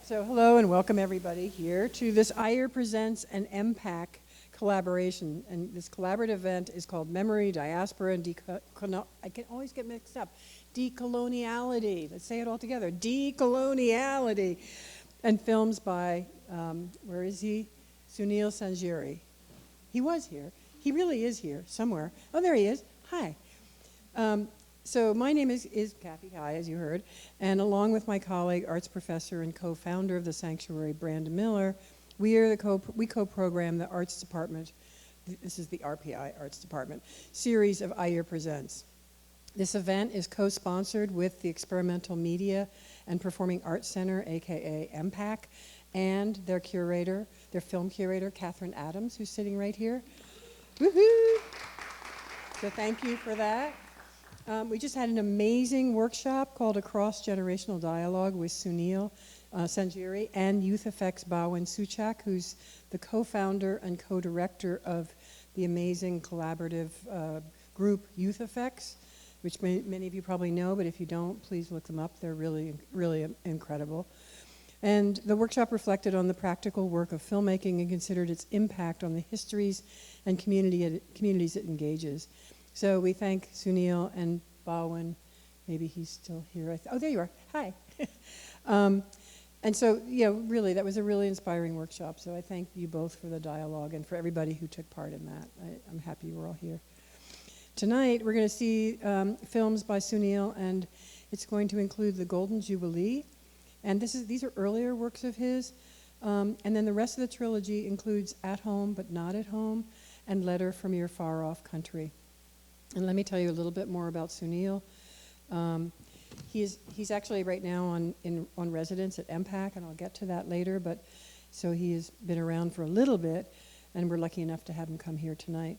So hello and welcome everybody here to this iEAR Presents an EMPAC collaboration. And this collaborative event is called Memory, Diaspora, and I can always get mixed up. Decoloniality. Let's say it all together. Decoloniality. And films by, where is he? Suneil Sanzgiri. He was here. He really is here somewhere. Oh, there he is. Hi. So my name is Kathy, hi, as you heard, and along with my colleague, arts professor and co-founder of the Sanctuary, Brandon Miller, we co-program the Arts Department, this is the RPI, Arts Department, series of iEAR Presents. This event is co-sponsored with the Experimental Media and Performing Arts Center, aka EMPAC, and their curator, their film curator, Catherine Adams, who's sitting right here. Woohoo! So thank you for that. We just had an amazing workshop called A Cross-Generational Dialogue with Suneil Sanzgiri and Youth Effects Bhawin Suchak, who's the co-founder and co-director of the amazing collaborative group Youth Effects, which many of you probably know, but if you don't, please look them up. They're really, really incredible. And the workshop reflected on the practical work of filmmaking and considered its impact on the histories and communities it engages. So we thank Suneil and Bhawin. Maybe he's still here. Oh, there you are. Hi. And so, really, that was a really inspiring workshop. So I thank you both for the dialogue and for everybody who took part in that. I'm happy you were all here. Tonight, we're going to see films by Suneil, and it's going to include The Golden Jubilee. And these are earlier works of his. And then the rest of the trilogy includes At Home But Not at Home and Letter from Your Far Off Country. And let me tell you a little bit more about Suneil. He's actually right now on residence at EMPAC, and I'll get to that later. But so he has been around for a little bit, and we're lucky enough to have him come here tonight.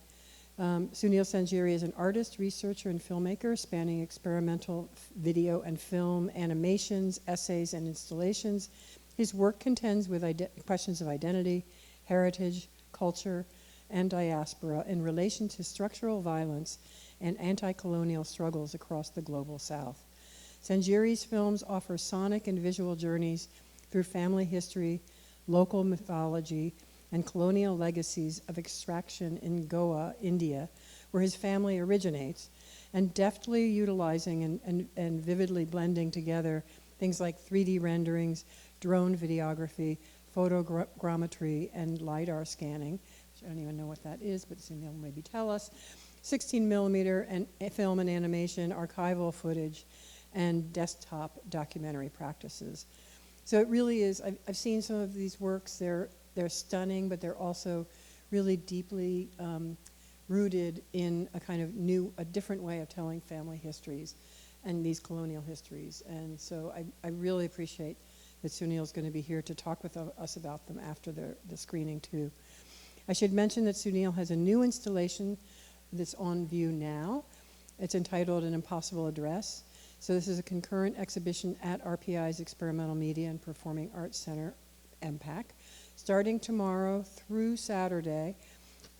Suneil Sanzgiri is an artist, researcher, and filmmaker spanning experimental video and film, animations, essays, and installations. His work contends with questions of identity, heritage, culture, and diaspora in relation to structural violence and anti-colonial struggles across the global South. Sanzgiri's films offer sonic and visual journeys through family history, local mythology, and colonial legacies of extraction in Goa, India, where his family originates, and deftly utilizing and vividly blending together things like 3D renderings, drone videography, photogrammetry, and LiDAR scanning. I don't even know what that is, but Suneil will maybe tell us. 16 millimeter and film and animation, archival footage, and desktop documentary practices. So it really is, I've seen some of these works, they're stunning, but they're also really deeply rooted in a kind of a different way of telling family histories and these colonial histories. And so I really appreciate that Suneil's going to be here to talk with us about them after the screening too. I should mention that Suneil has a new installation that's on view now. It's entitled An Impossible Address. So this is a concurrent exhibition at RPI's Experimental Media and Performing Arts Center, EMPAC, starting tomorrow through Saturday.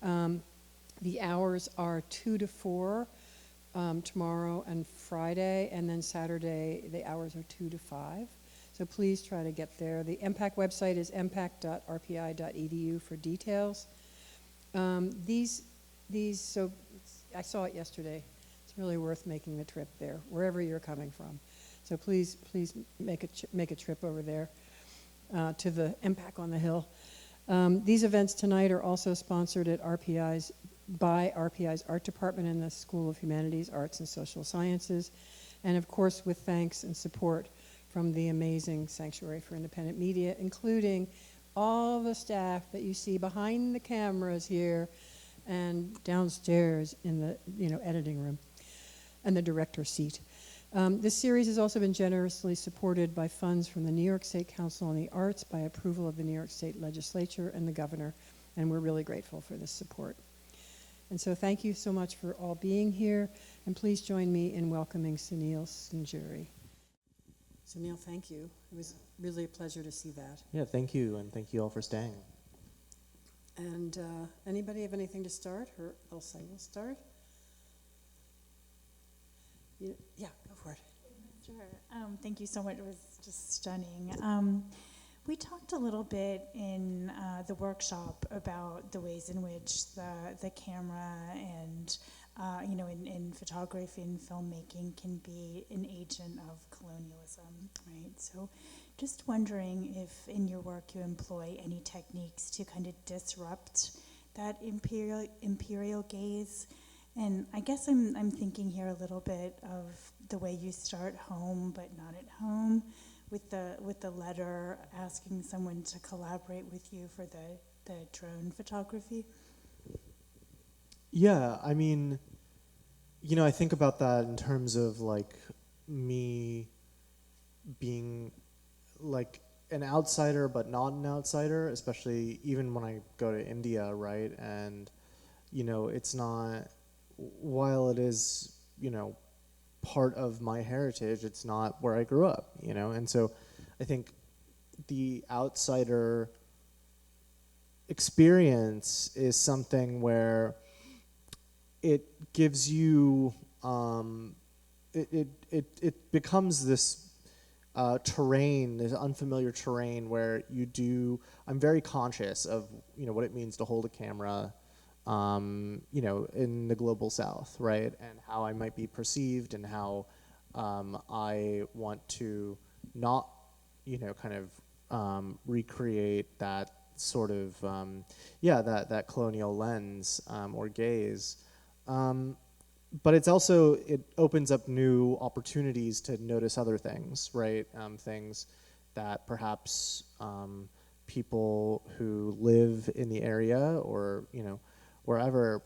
The hours are 2 to 4 tomorrow and Friday, and then Saturday the hours are 2 to 5. So please try to get there. The EMPAC website is empac.rpi.edu for details. So I saw it yesterday. It's really worth making the trip there, wherever you're coming from. So please make a trip over there to the EMPAC on the Hill. These events tonight are also sponsored by RPI's Art Department and the School of Humanities, Arts, and Social Sciences, and of course with thanks and support from the amazing Sanctuary for Independent Media, including all the staff that you see behind the cameras here and downstairs in the editing room and the director's seat. This series has also been generously supported by funds from the New York State Council on the Arts by approval of the New York State Legislature and the governor, and we're really grateful for this support. And so thank you so much for all being here, and please join me in welcoming Suneil Sanzgiri. Suneil, thank you. It was really a pleasure to see that. Yeah, thank you, and thank you all for staying. And anybody have anything to start, or else I will start? Yeah, go for it. Sure. Thank you so much. It was just stunning. We talked a little bit in the workshop about the ways in which the camera and, in photography and filmmaking can be an agent of colonialism, right? So just wondering if in your work you employ any techniques to kind of disrupt that imperial gaze. And I guess I'm thinking here a little bit of the way you start home but not at home, with the letter asking someone to collaborate with you for the drone photography. Yeah, I mean, I think about that in terms of like me being like an outsider but not an outsider, especially even when I go to India, right? And it's not, while it is part of my heritage, it's not where I grew up, and so I think the outsider experience is something where it gives you it becomes this terrain, this unfamiliar terrain where I'm very conscious of what it means to hold a camera in the global South, right? And how I might be perceived and how I want to not, recreate that sort of, that colonial lens or gaze. But it opens up new opportunities to notice other things, right? Things that perhaps people who live in the area or, wherever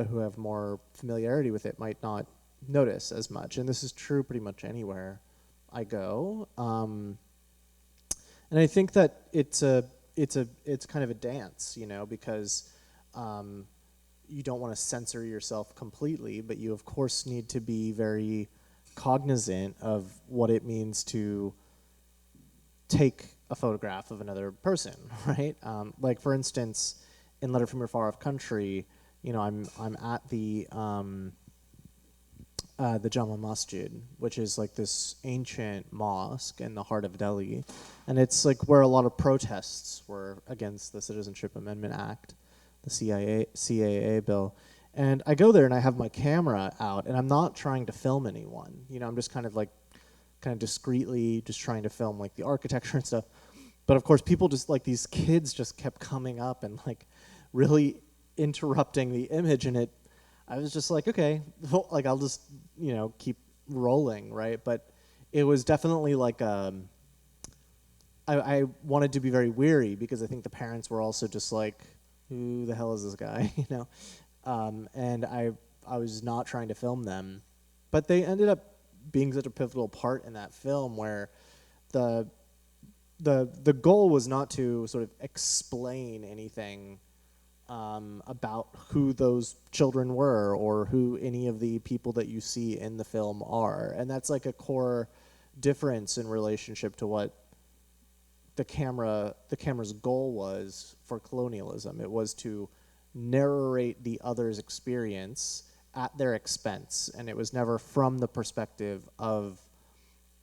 who have more familiarity with it might not notice as much, and this is true pretty much anywhere I go. And I think that it's kind of a dance, because you don't want to censor yourself completely, but you of course need to be very cognizant of what it means to take a photograph of another person, right? Like for instance, in Letter from Your Far Off Country, I'm at the Jama Masjid, which is like this ancient mosque in the heart of Delhi, and it's like where a lot of protests were against the Citizenship Amendment Act, the CAA bill. And I go there and I have my camera out, and I'm not trying to film anyone. I'm just kind of discreetly just trying to film like the architecture and stuff. But of course, people just like these kids just kept coming up and like really interrupting the image, and I was just like, okay, like I'll just keep rolling, right? But it was definitely like I wanted to be very weary because I think the parents were also just like, who the hell is this guy, and I was not trying to film them, but they ended up being such a pivotal part in that film where the goal was not to sort of explain anything about who those children were or who any of the people that you see in the film are. And that's like a core difference in relationship to what the camera's goal was for colonialism. It was to narrate the other's experience at their expense, and it was never from the perspective of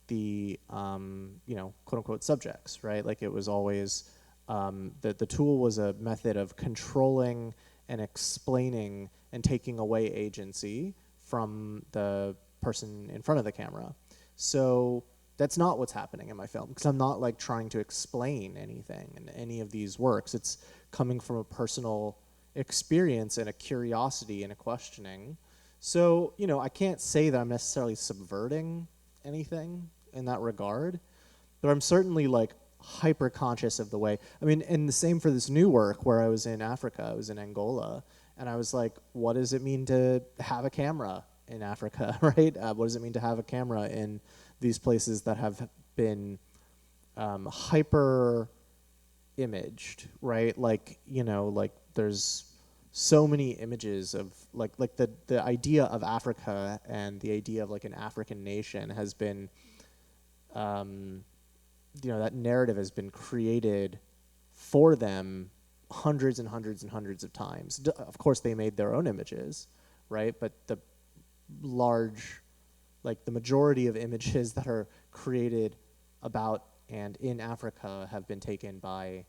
the quote unquote subjects, right? Like it was always the tool was a method of controlling and explaining and taking away agency from the person in front of the camera. So that's not what's happening in my film, because I'm not like trying to explain anything in any of these works. It's coming from a personal experience and a curiosity and a questioning. So, I can't say that I'm necessarily subverting anything in that regard, but I'm certainly like hyper conscious of the way. I mean, and the same for this new work where I was in Africa, I was in Angola, and I was like, what does it mean to have a camera in Africa, right? What does it mean to have a camera in these places that have been hyper imaged, right? Like, like there's so many images of like the idea of Africa and the idea of like an African nation has been that narrative has been created for them hundreds and hundreds and hundreds of times. Of course, they made their own images, right? But the majority of images that are created about and in Africa have been taken by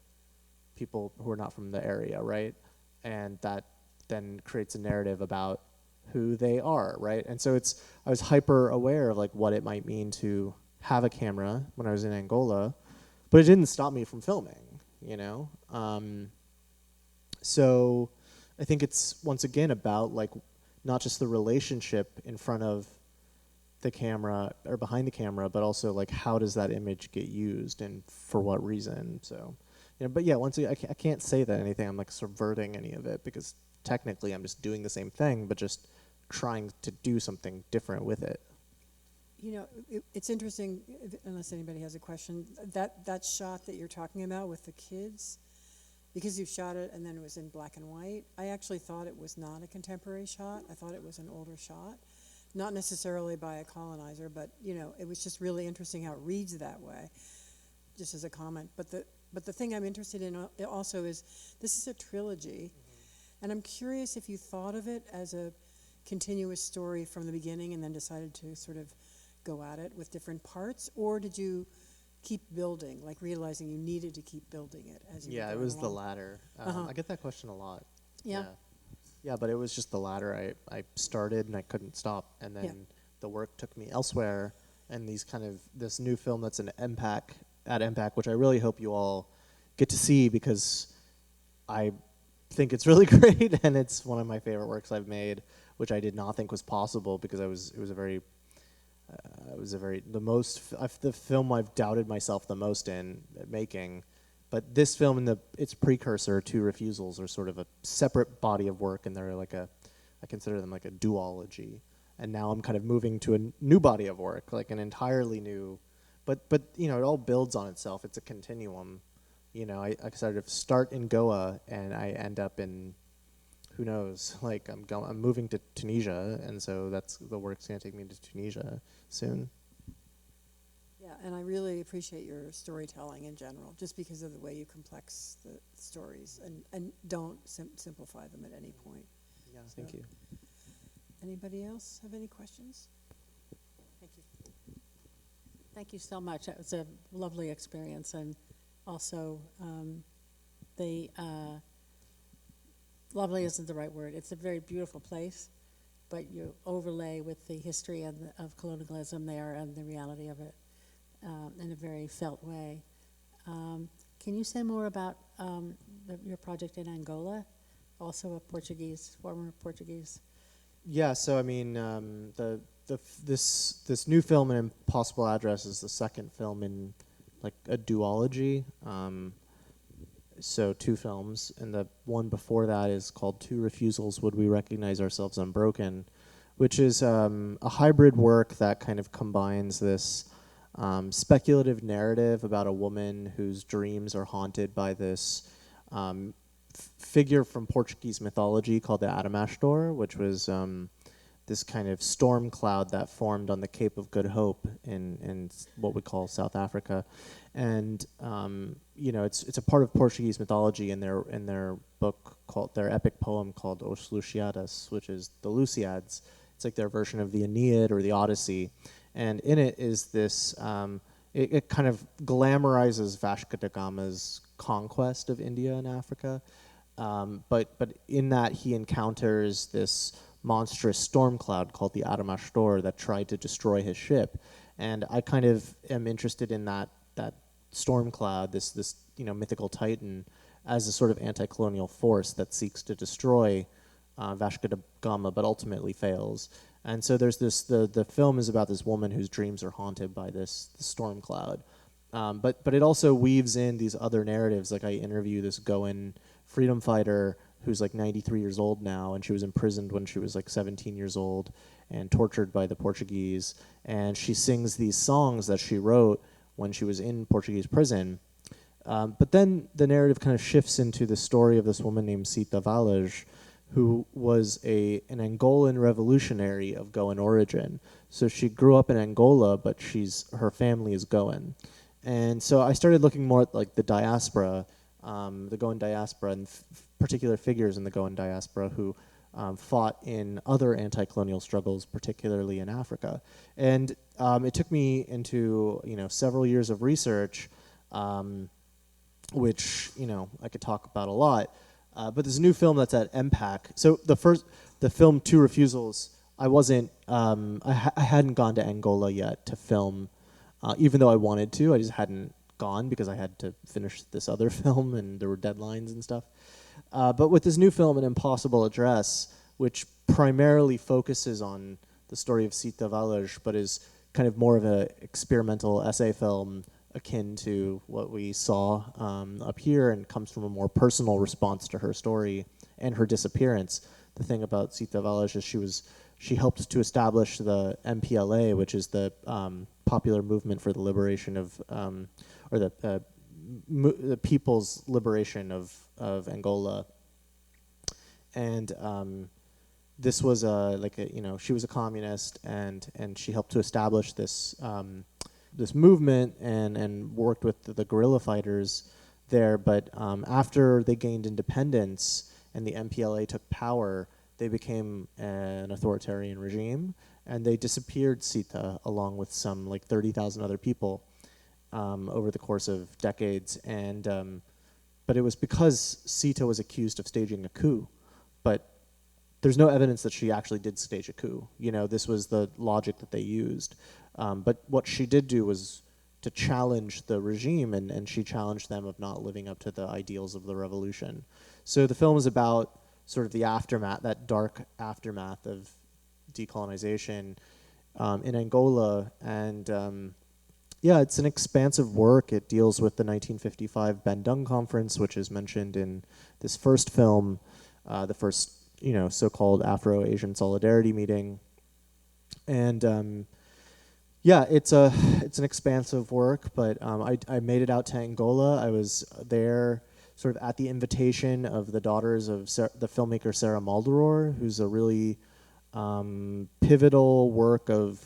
people who are not from the area, right? And that then creates a narrative about who they are, right? And so I was hyper aware of like what it might mean to have a camera when I was in Angola, but it didn't stop me from filming, you know? So I think it's once again about like not just the relationship in front of the camera or behind the camera, but also like how does that image get used and for what reason? So, you know, but yeah, once again, I can't say that anything I'm like subverting any of it, because technically I'm just doing the same thing, but just trying to do something different with it. You know, it's interesting, unless anybody has a question, that shot that you're talking about with the kids, because you shot it and then it was in black and white, I actually thought it was not a contemporary shot. I thought it was an older shot. Not necessarily by a colonizer, but, you know, it was just really interesting how it reads that way, just as a comment. But the thing I'm interested in also is, this is a trilogy, and I'm curious if you thought of it as a continuous story from the beginning and then decided to sort of go at it with different parts, or did you keep building, like realizing you needed to keep building it as you were Yeah, it going was the along? latter. I get that question a lot. Yeah. Yeah, but it was just the latter. I started and I couldn't stop, and then the work took me elsewhere, and this new film that's at EMPAC, which I really hope you all get to see, because I think it's really great, and it's one of my favorite works I've made, which I did not think was possible, because the film I've doubted myself the most in making. But this film and its precursor, Two Refusals, are sort of a separate body of work, and they're like I consider them like a duology. And now I'm kind of moving to a new body of work, like an entirely new, but you know, it all builds on itself. It's a continuum. You know, I sort of start in Goa and I end up in, who knows, like I'm moving to Tunisia, and so the work's gonna take me to Tunisia soon. Yeah, and I really appreciate your storytelling in general, just because of the way you complex the stories and don't simplify them at any point. Yeah, thank you. Anybody else have any questions? Thank you. Thank you so much. It was a lovely experience, and also lovely isn't the right word. It's a very beautiful place, but you overlay with the history of colonialism there and the reality of it in a very felt way. Can you say more about your project in Angola? Also former Portuguese. Yeah, so I mean, this new film, An Impossible Address, is the second film in like a duology. So two films, and the one before that is called Two Refusals, Would We Recognize Ourselves Unbroken, which is a hybrid work that kind of combines this speculative narrative about a woman whose dreams are haunted by this figure from Portuguese mythology called the Adamastor, which was this kind of storm cloud that formed on the Cape of Good Hope in what we call South Africa. And you know, it's a part of Portuguese mythology in their book called, their epic poem called Os Lusíadas, which is the Lusiads. It's like their version of the Aeneid or the Odyssey. And in it is this, it kind of glamorizes Vasco da Gama's conquest of India and Africa. But in that he encounters this monstrous storm cloud called the Adamastor that tried to destroy his ship. And I kind of am interested in that storm cloud, this you know, mythical titan, as a sort of anti-colonial force that seeks to destroy Vasco da Gama, but ultimately fails. And so there's this, the film is about this woman whose dreams are haunted by this storm cloud. But it also weaves in these other narratives. Like I interview this Goan freedom fighter who's like 93 years old now, and she was imprisoned when she was like 17 years old and tortured by the Portuguese. And she sings these songs that she wrote when she was in Portuguese prison. But then the narrative kind of shifts into the story of this woman named Sita Valaj, who was an Angolan revolutionary of Goan origin. So she grew up in Angola, but her family is Goan. And so I started looking more at like the diaspora, the Goan diaspora, and particular figures in the Goan diaspora who fought in other anti-colonial struggles, particularly in Africa. And it took me into several years of research, which I could talk about a lot. But there's a new film that's at EMPAC. So the film Two Refusals, I wasn't, I hadn't gone to Angola yet to film, even though I wanted to. I just hadn't gone because I had to finish this other film and there were deadlines and stuff. But with this new film, An Impossible Address, which primarily focuses on the story of Sita Valaj, but is kind of more of an experimental essay film akin to what we saw up here, and comes from a more personal response to her story and her disappearance. The thing about Sita Valaj is she helped to establish the MPLA, which is the Popular Movement for the Liberation of, or the People's Liberation of Angola. And this was she was a communist, and she helped to establish this this movement and worked with the guerrilla fighters there. But after they gained independence and the MPLA took power, they became an authoritarian regime, and they disappeared Sita along with some 30,000 other people over the course of decades. And but it was because Sita was accused of staging a coup, but there's no evidence that she actually did stage a coup. This was the logic that they used. But what she did do was to challenge the regime, and she challenged them of not living up to the ideals of the revolution. So the film is about sort of the aftermath, that dark aftermath of decolonization in Angola. And it's an expansive work. It deals with the 1955 Bandung Conference, which is mentioned in this first film, the first so-called Afro-Asian Solidarity meeting. And it's an expansive work, but I made it out to Angola. I was there sort of at the invitation of the daughters of the filmmaker Sarah Maldoror, who's a really pivotal work of,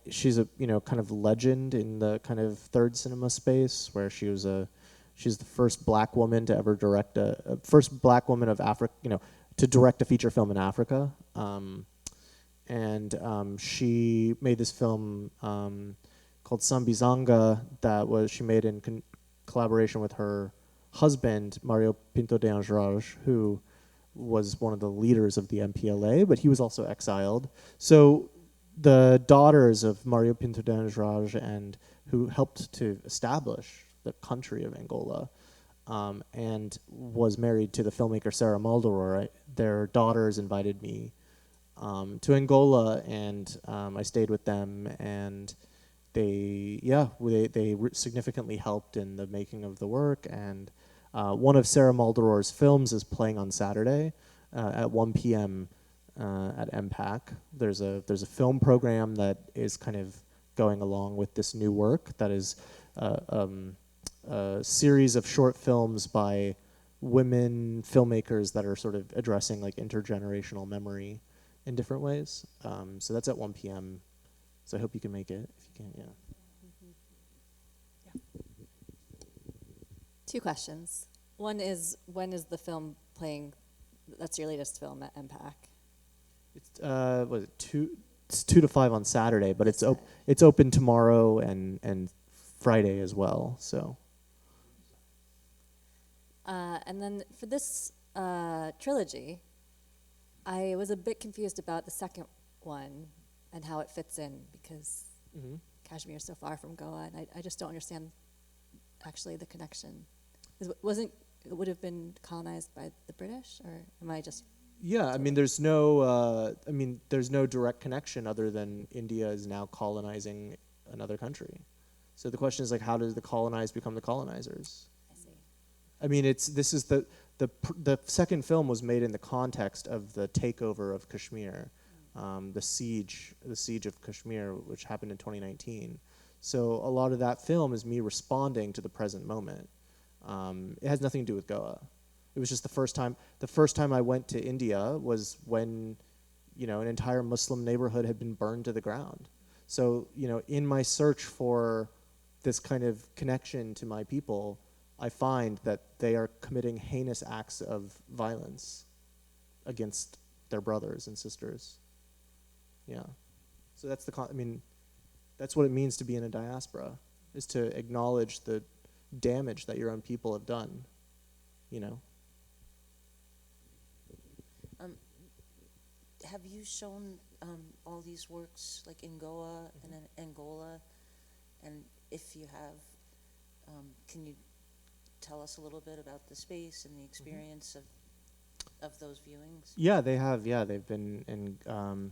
she's a kind of legend in the kind of third cinema space, where she's the first black woman to ever direct first black woman of Africa, to direct a feature film in Africa. And she made this film called Sambizanga that she made in collaboration with her husband, Mario Pinto de Andrade, who was one of the leaders of the MPLA, but he was also exiled. So the daughters of Mario Pinto de Andrade, and who helped to establish the country of Angola, and was married to the filmmaker Sarah Maldoror, their daughters invited me to Angola, and I stayed with them, and they significantly helped in the making of the work. And one of Sarah Maldoror's films is playing on Saturday at 1 p.m. At EMPAC. There's a film program that is kind of going along with this new work that is a series of short films by women filmmakers that are sort of addressing intergenerational memory in different ways. So that's at 1 p.m. So I hope you can make it. If you can, yeah. Two questions. One is, when is the film playing? That's your latest film at EMPAC. It's 2 to 5 on Saturday, but it's open tomorrow and Friday as well. So. And then for this trilogy, I was a bit confused about the second one and how it fits in, because Kashmir is so far from Goa, and I just don't understand actually the connection. It would have been colonized by the British, or am I just? Yeah, I mean, there's no direct connection other than India is now colonizing another country. So the question is how does the colonized become the colonizers? I see. I mean, the second film was made in the context of the takeover of Kashmir, the siege of Kashmir, which happened in 2019. So a lot of that film is me responding to the present moment. It has nothing to do with Goa. It was just the first time I went to India was when, an entire Muslim neighborhood had been burned to the ground. So, in my search for this kind of connection to my people, I find that they are committing heinous acts of violence against their brothers and sisters. Yeah. So that's I mean, that's what it means to be in a diaspora, is to acknowledge the damage that your own people have done, you know? Have you shown all these works like in Goa and in Angola? And if you have, can you tell us a little bit about the space and the experience of those viewings? Yeah, they have. Yeah, they've been in.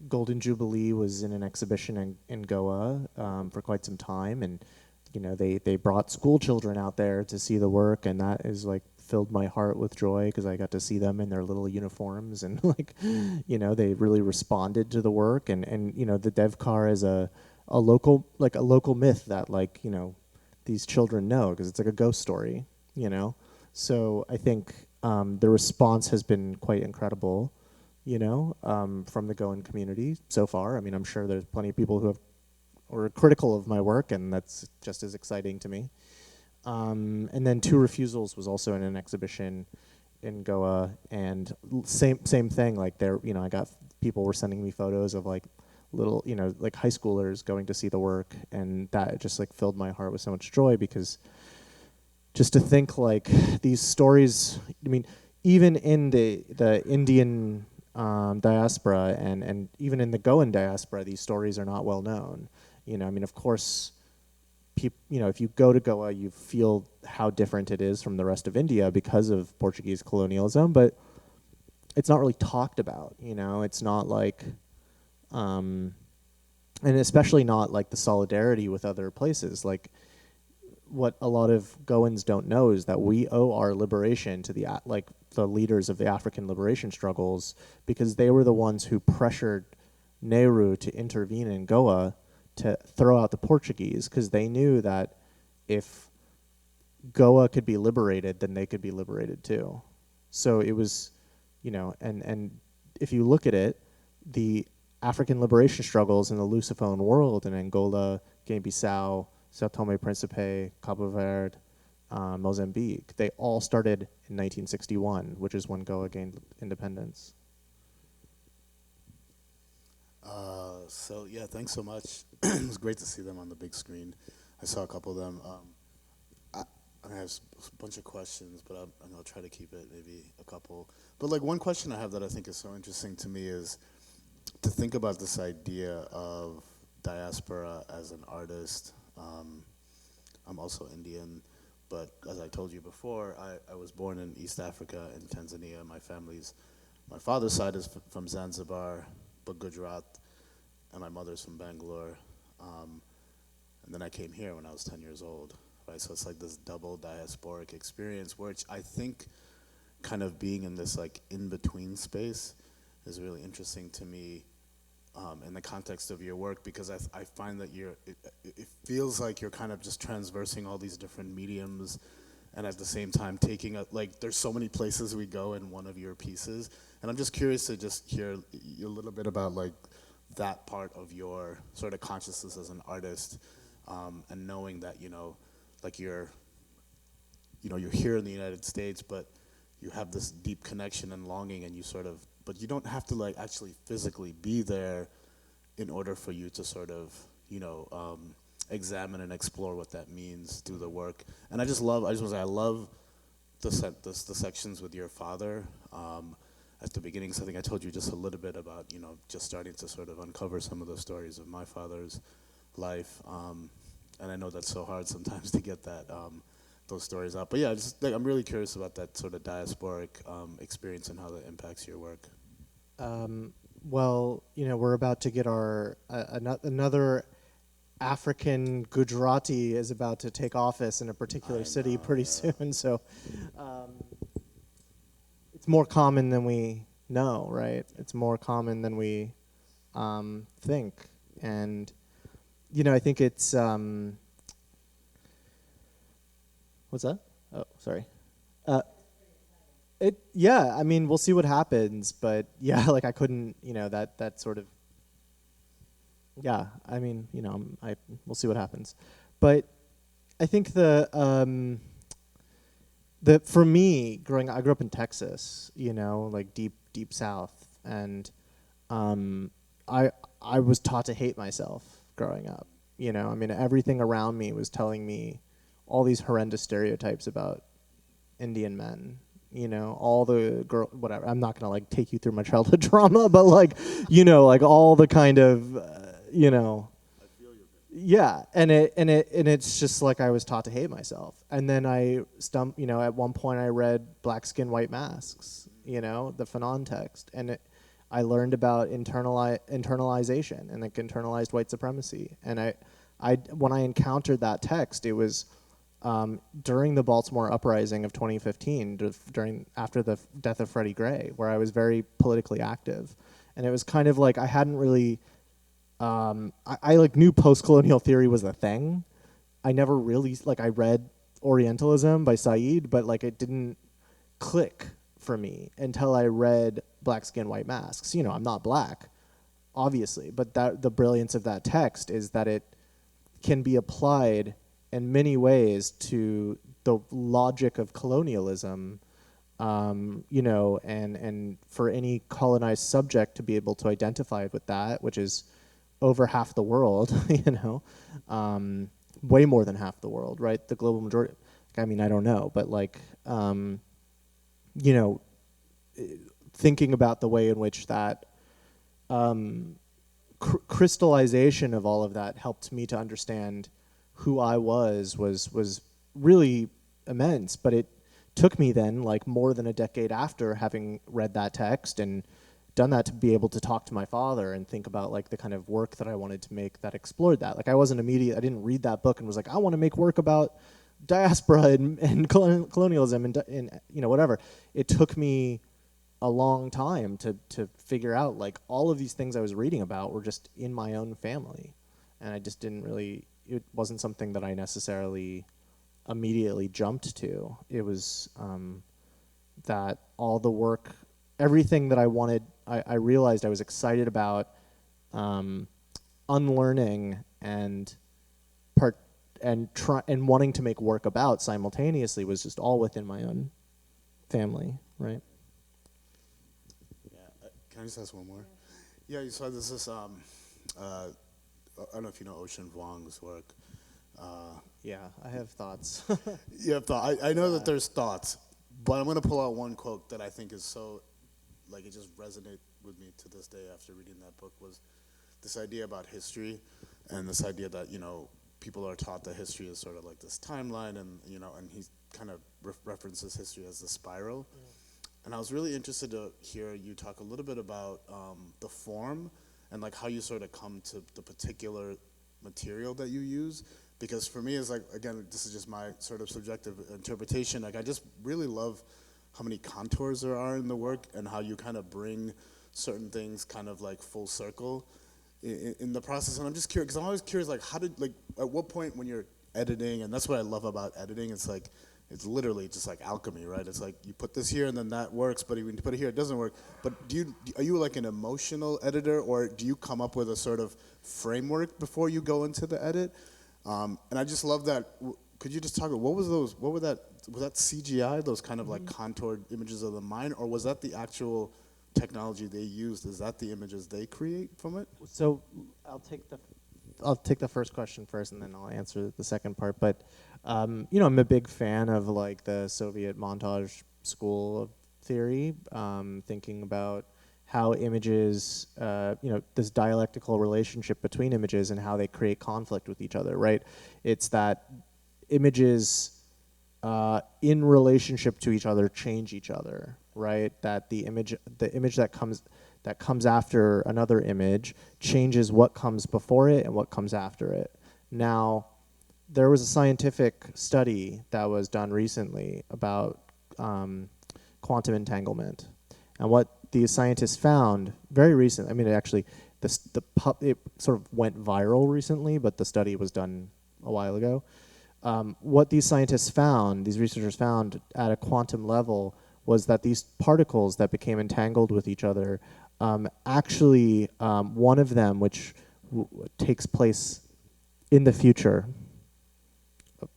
Golden Jubilee was in an exhibition in Goa for quite some time, and you know they brought school children out there to see the work, and that is like filled my heart with joy because I got to see them in their little uniforms, and like, you know, they really responded to the work, and you know, the Devkar is a local myth that, like, you know, these children know because it's like a ghost story, you know. So I think the response has been quite incredible, you know, from the Goan community so far. I mean, I'm sure there's plenty of people who are critical of my work, and that's just as exciting to me. And then Two Refusals was also in an exhibition in Goa, and same thing. Like, there, you know, I got people were sending me photos of like little, you know, like high schoolers going to see the work, and that just like filled my heart with so much joy, because just to think like these stories. I mean, even in the Indian diaspora and even in the Goan diaspora, these stories are not well known. You know, I mean, of course. You know, if you go to Goa, you feel how different it is from the rest of India because of Portuguese colonialism, but it's not really talked about, you know. It's not like, and especially not like the solidarity with other places. Like, what a lot of Goans don't know is that we owe our liberation to the leaders of the African liberation struggles, because they were the ones who pressured Nehru to intervene in Goa to throw out the Portuguese, because they knew that if Goa could be liberated, then they could be liberated too. So it was, you know, and if you look at it, the African liberation struggles in the Lusophone world in Angola, Guinea-Bissau, Sao Tome Principe, Cabo Verde, Mozambique, they all started in 1961, which is when Goa gained independence. So yeah, thanks so much. It was great to see them on the big screen. I saw a couple of them. I have a bunch of questions, but I'll try to keep it maybe a couple. But like, one question I have that I think is so interesting to me is to think about this idea of diaspora as an artist. I'm also Indian, but as I told you before, I was born in East Africa, in Tanzania. My father's side is from Zanzibar, but Gujarat, and my mother's from Bangalore. And then I came here when I was 10 years old, right? So it's like this double diasporic experience, which I think kind of being in this like in-between space is really interesting to me in the context of your work, because I find that it feels like you're kind of just transversing all these different mediums, and at the same time taking like, there's so many places we go in one of your pieces. And I'm just curious to just hear a little bit about like that part of your sort of consciousness as an artist, and knowing that, you know, like you're here in the United States, but you have this deep connection and longing, and but you don't have to like actually physically be there in order for you to sort of, you know, examine and explore what that means through the work. And I want to say, I love the sections with your father. At the beginning, so I think I told you just a little bit about, you know, just starting to sort of uncover some of the stories of my father's life. And I know that's so hard sometimes to get those stories out. But yeah, I'm really curious about that sort of diasporic experience and how that impacts your work. Well, you know, we're about to get our another African Gujarati is about to take office in a particular city pretty soon. So it's more common than we know, right? It's more common than we think. And, you know, I think it's, what's that? Oh, sorry. Yeah, I mean, we'll see what happens, but yeah, like I couldn't, you know, that sort of, yeah, I mean, you know, we'll see what happens. But I think for me, I grew up in Texas, like deep South, and I was taught to hate myself growing up. I mean, everything around me was telling me all these horrendous stereotypes about Indian men. All the girl, whatever. I'm not gonna like take you through my childhood trauma, but like, like all the kind of, yeah, and it's just like I was taught to hate myself, and then at one point I read Black Skin, White Masks, the Fanon text, and I learned about internalization and like internalized white supremacy, and when I encountered that text, it was during the Baltimore uprising of 2015, after the death of Freddie Gray, where I was very politically active, and it was kind of like I hadn't really. I like knew post-colonial theory was a thing. I never really I read Orientalism by Said, but like it didn't click for me until I read Black Skin, White Masks. I'm not black, obviously, but the brilliance of that text is that it can be applied in many ways to the logic of colonialism, and for any colonized subject to be able to identify with that, which is over half the world, way more than half the world, right? The global majority. I mean, I don't know, but thinking about the way in which that crystallization of all of that helped me to understand who I was really immense. But it took me then more than a decade after having read that text and done that to be able to talk to my father and think about the kind of work that I wanted to make that explored that. I didn't read that book and was like, I want to make work about diaspora and colonialism and whatever. It took me a long time to figure out all of these things I was reading about were just in my own family, and I just it wasn't something that I necessarily immediately jumped to. It was that all the work, everything that I wanted, I realized I was excited about unlearning and wanting to make work about simultaneously was just all within my own family, right? Yeah, can I just ask one more? Yeah, you saw this I don't know if you know Ocean Vuong's work. Yeah, I have thoughts. You have thought. I know that there's thoughts, but I'm going to pull out one quote that I think is so, it just resonated with me to this day after reading that book, was this idea about history and this idea that, people are taught that history is sort of like this timeline, and, and he kind of references history as the spiral. Mm. And I was really interested to hear you talk a little bit about the form and how you sort of come to the particular material that you use. Because for me, it's again, this is just my sort of subjective interpretation. I just really love how many contours there are in the work and how you kind of bring certain things kind of full circle in the process. And I'm just curious, because I'm always curious, at what point when you're editing, and that's what I love about editing, it's literally just like alchemy, right? It's you put this here and then that works, but when you put it here, it doesn't work. But are you an emotional editor, or do you come up with a sort of framework before you go into the edit? And I just love that. Could you just talk about was that CGI, those kind of contoured images of the mind, or was that the actual technology they used? Is that the images they create from it? So I'll take the first question first, and then I'll answer the second part. But I'm a big fan of the Soviet montage school of theory, thinking about how images, this dialectical relationship between images and how they create conflict with each other, right? It's that images in relationship to each other change each other, right? That the image that comes after another image changes what comes before it and what comes after it. Now, there was a scientific study that was done recently about quantum entanglement, and what these scientists found very recent. I mean, it sort of went viral recently, but the study was done a while ago. What these researchers found at a quantum level was that these particles that became entangled with each other, actually, one of them, which takes place in the future,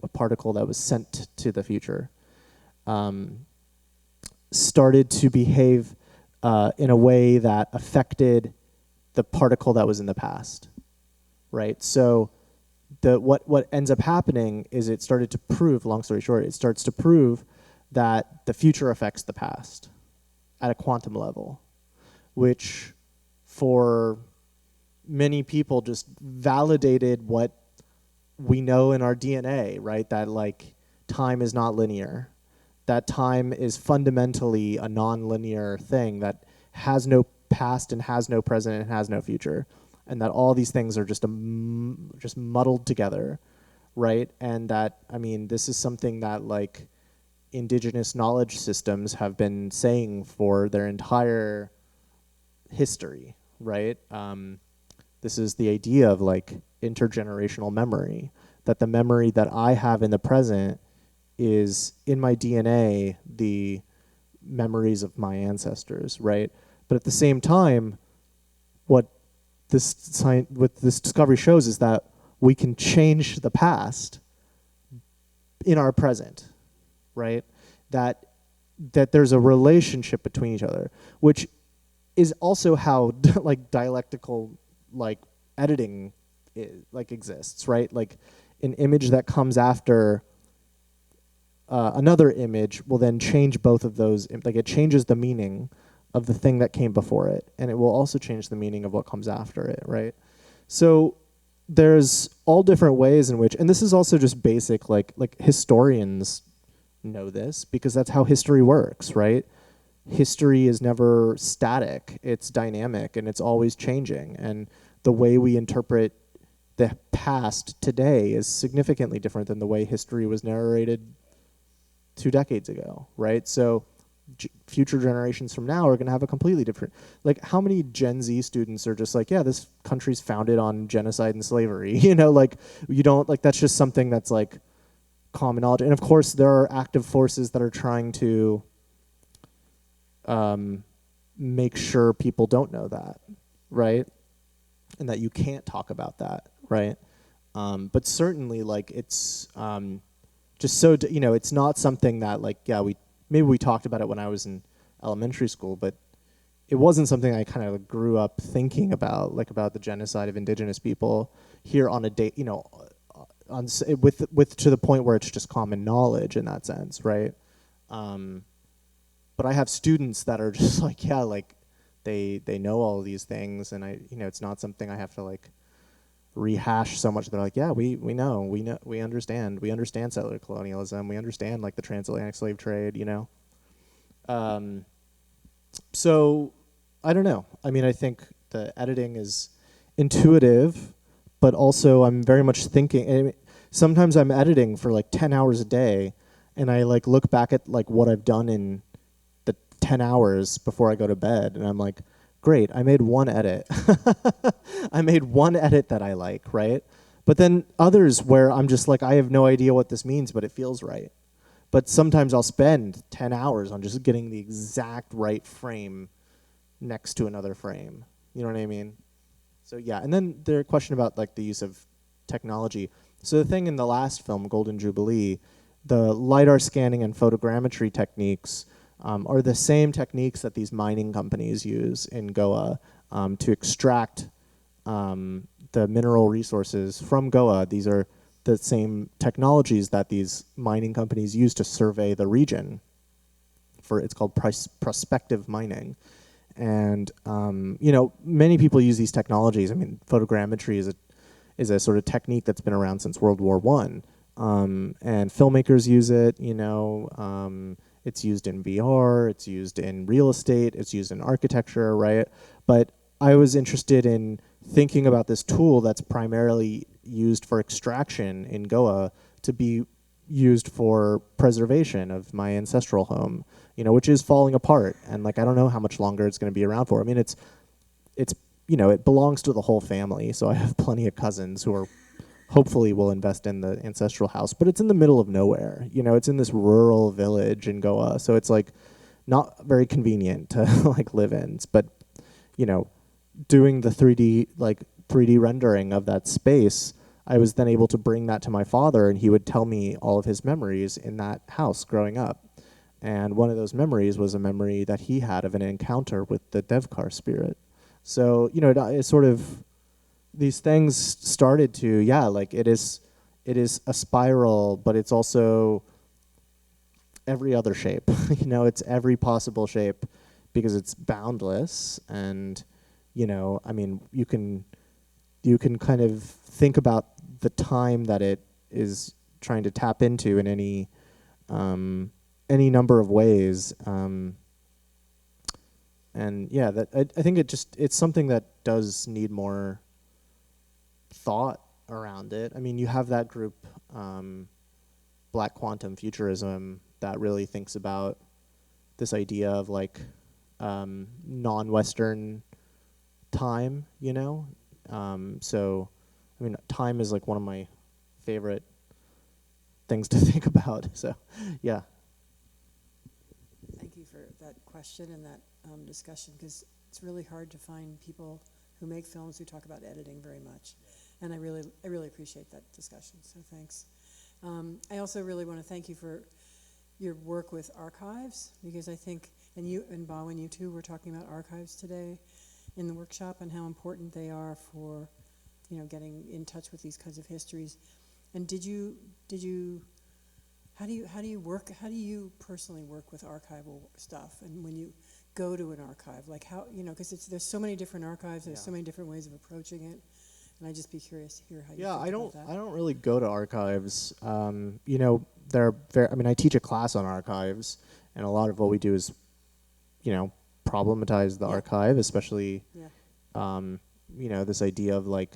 a particle that was sent to the future, started to behave in a way that affected the particle that was in the past, right? So what ends up happening is it started to prove, long story short, it starts to prove that the future affects the past at a quantum level, which for many people just validated what we know in our DNA, right? That like time is not linear. That time is fundamentally a non-linear thing that has no past and has no present and has no future. And that all these things are just just muddled together, right? And that, I mean, this is something that like indigenous knowledge systems have been saying for their entire history, right? This is the idea of like intergenerational memory, that the memory that I have in the present is in my DNA, the memories of my ancestors, right? But at the same time, what this discovery shows is that we can change the past in our present, right? That there's a relationship between each other, which is also how like dialectical like editing exists, right? Like an image that comes after another image will then change both of those. Like it changes the meaning of the thing that came before it, and it will also change the meaning of what comes after it, right? So there's all different ways in which, and this is also just basic, like historians know this because that's how history works, right? History is never static, it's dynamic and it's always changing, and the way we interpret the past today is significantly different than the way history was narrated 2 decades ago, right? So future generations from now are going to have a completely different, like how many Gen Z students are just like, yeah, this country's founded on genocide and slavery, you know, like you don't, like that's just something that's like common knowledge. And of course there are active forces that are trying to make sure people don't know that, right? And that you can't talk about that, right? But certainly like it's just so, you know, it's not something that like, yeah, maybe we talked about it when I was in elementary school, but it wasn't something I kind of grew up thinking about, like about the genocide of indigenous people here on a day, you know, with to the point where it's just common knowledge in that sense, right? But I have students that are just like, yeah, like they know all of these things, and I, you know, it's not something I have to like rehash so much. They're like, yeah, we know, we understand settler colonialism, we understand like the transatlantic slave trade, you know. So I don't know. I mean, I think the editing is intuitive, but also I'm very much thinking. I mean, sometimes I'm editing for like 10 hours a day, and I like look back at like what I've done in the 10 hours before I go to bed, and I'm like, great, I made one edit. I made one edit that I like, right? But then others where I'm just like, I have no idea what this means, but it feels right. But sometimes I'll spend 10 hours on just getting the exact right frame next to another frame. You know what I mean? So yeah, and then the question about like the use of technology. So the thing in the last film, Golden Jubilee, the LiDAR scanning and photogrammetry techniques are the same techniques that these mining companies use in Goa to extract the mineral resources from Goa. These are the same technologies that these mining companies use to survey the region. It's called prospective mining. And you know, many people use these technologies. I mean, photogrammetry is a sort of technique that's been around since World War I. And filmmakers use it, you know, it's used in VR, it's used in real estate, it's used in architecture, right? But I was interested in thinking about this tool that's primarily used for extraction in Goa to be used for preservation of my ancestral home, you know, which is falling apart. And like, I don't know how much longer it's gonna be around for. I mean, it's you know, it belongs to the whole family. So I have plenty of cousins who are hopefully will invest in the ancestral house, but it's in the middle of nowhere. You know, it's in this rural village in Goa, so it's like not very convenient to like live in. But you know, doing the 3D rendering of that space, I was then able to bring that to my father, and he would tell me all of his memories in that house growing up. And one of those memories was a memory that he had of an encounter with the Devkar spirit. So, you know, it's sort of, these things started to, yeah, like it is a spiral, but it's also every other shape. You know, it's every possible shape because it's boundless. And, you know, I mean, you can kind of think about the time that it is trying to tap into in any number of ways. And yeah, that I think it's something that does need more thought around it. I mean, you have that group, Black Quantum Futurism, that really thinks about this idea of like non-Western time, you know? So, I mean, time is like one of my favorite things to think about. So, yeah. Thank you for that question and that discussion, because it's really hard to find people who make films who talk about editing very much. And I really appreciate that discussion, so thanks. I also really want to thank you for your work with archives, because I think, and you and Bhawin, you two were talking about archives today in the workshop and how important they are for, you know, getting in touch with these kinds of histories. And how do you personally work with archival stuff? And when you go to an archive, like how, you know, because there's so many different archives, there's so many different ways of approaching it. And I'd just be curious to hear how you think about that. I don't really go to archives. You know, I mean, I teach a class on archives, and a lot of what we do is, you know, problematize the archive, especially, you know, this idea of like,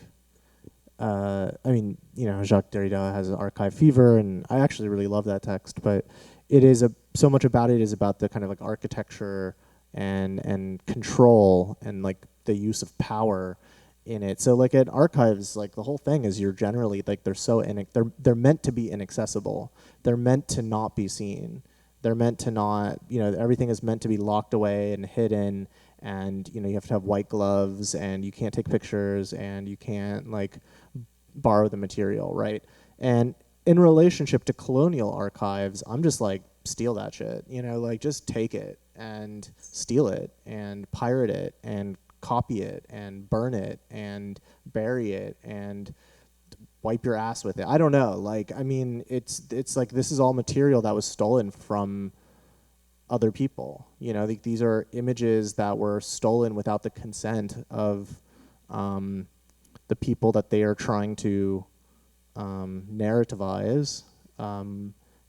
I mean, you know, Jacques Derrida has an archive fever, and I actually really love that text, but it is so much about it is about the kind of like architecture and control and like the use of power in it. So like at archives, like the whole thing is you're generally like they're meant to be inaccessible. They're meant to not be seen. They're meant to not, you know, everything is meant to be locked away and hidden, and you know, you have to have white gloves, and you can't take pictures, and you can't like borrow the material, right? And in relationship to colonial archives, I'm just like, steal that shit, you know, like just take it and steal it and pirate it and copy it and burn it and bury it and wipe your ass with it. I don't know. Like, I mean, it's like this is all material that was stolen from other people. You know, these are images that were stolen without the consent of the people that they are trying to narrativize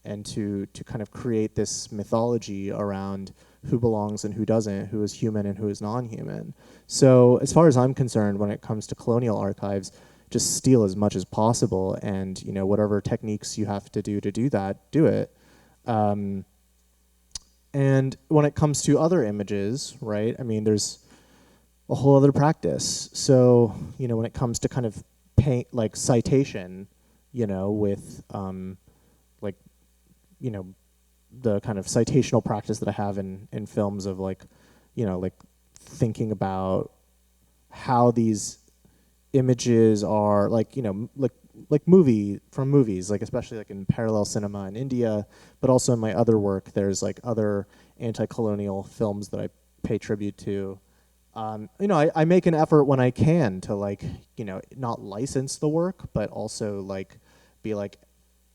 and to kind of create this mythology around who belongs and who doesn't, who is human and who is non-human. So as far as I'm concerned, when it comes to colonial archives, just steal as much as possible, and you know, whatever techniques you have to do that, do it. And when it comes to other images, right, I mean, there's a whole other practice. So, you know, when it comes to kind of like citation, you know, with like, you know, the kind of citational practice that I have in films of like, you know, like thinking about how these images are like, you know, like movies, like especially like in parallel cinema in India, but also in my other work, there's like other anti-colonial films that I pay tribute to. You know, I make an effort when I can to like, you know, not license the work, but also like be like,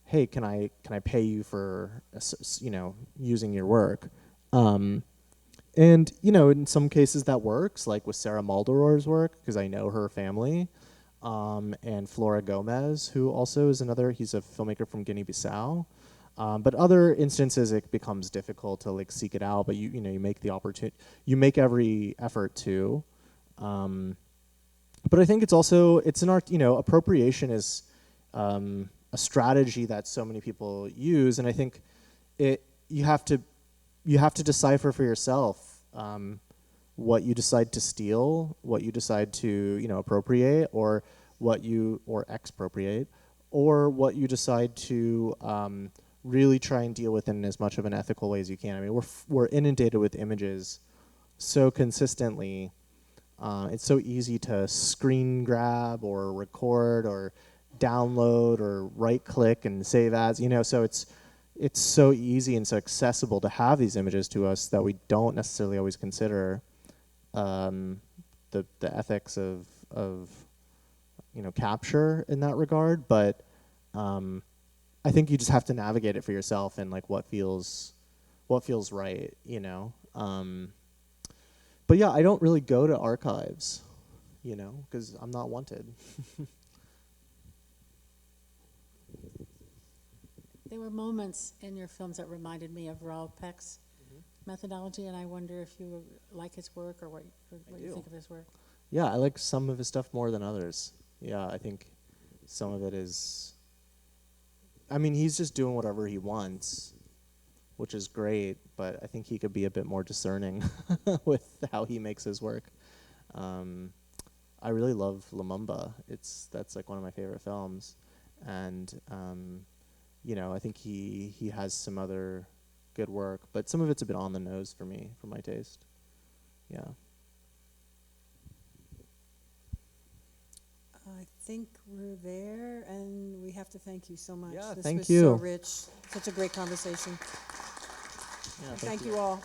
hey, can I pay you for, you know, using your work? And, you know, in some cases that works, like with Sarah Maldoror's work, because I know her family, and Flora Gomez, who also is he's a filmmaker from Guinea-Bissau. But other instances, it becomes difficult to like seek it out, but you know, you make the opportunity, you make every effort to. But I think it's an art, you know, appropriation is a strategy that so many people use, and I think you have to decipher for yourself what you decide to steal, what you decide to, you know, appropriate, or expropriate, or what you decide to really try and deal with in as much of an ethical way as you can. I mean, we're inundated with images so consistently. It's so easy to screen grab or record or download or right click and save as, you know, so it's it's so easy and so accessible to have these images to us that we don't necessarily always consider the ethics of capture in that regard. But I think you just have to navigate it for yourself and like what feels right, But yeah, I don't really go to archives, because I'm not wanted. There were moments in your films that reminded me of Raoul Peck's methodology, and I wonder if you like his work or what you think of his work. Yeah, I like some of his stuff more than others. Yeah, I think some of it is, he's just doing whatever he wants, which is great, but I think he could be a bit more discerning with how he makes his work. I really love Lumumba. That's like one of my favorite films. And I think he has some other good work, but some of it's a bit on the nose for me, for my taste. Yeah. I think we're there, and we have to thank you so much. Yeah, this thank was you. so rich, such a great conversation. Yeah, Thank you all.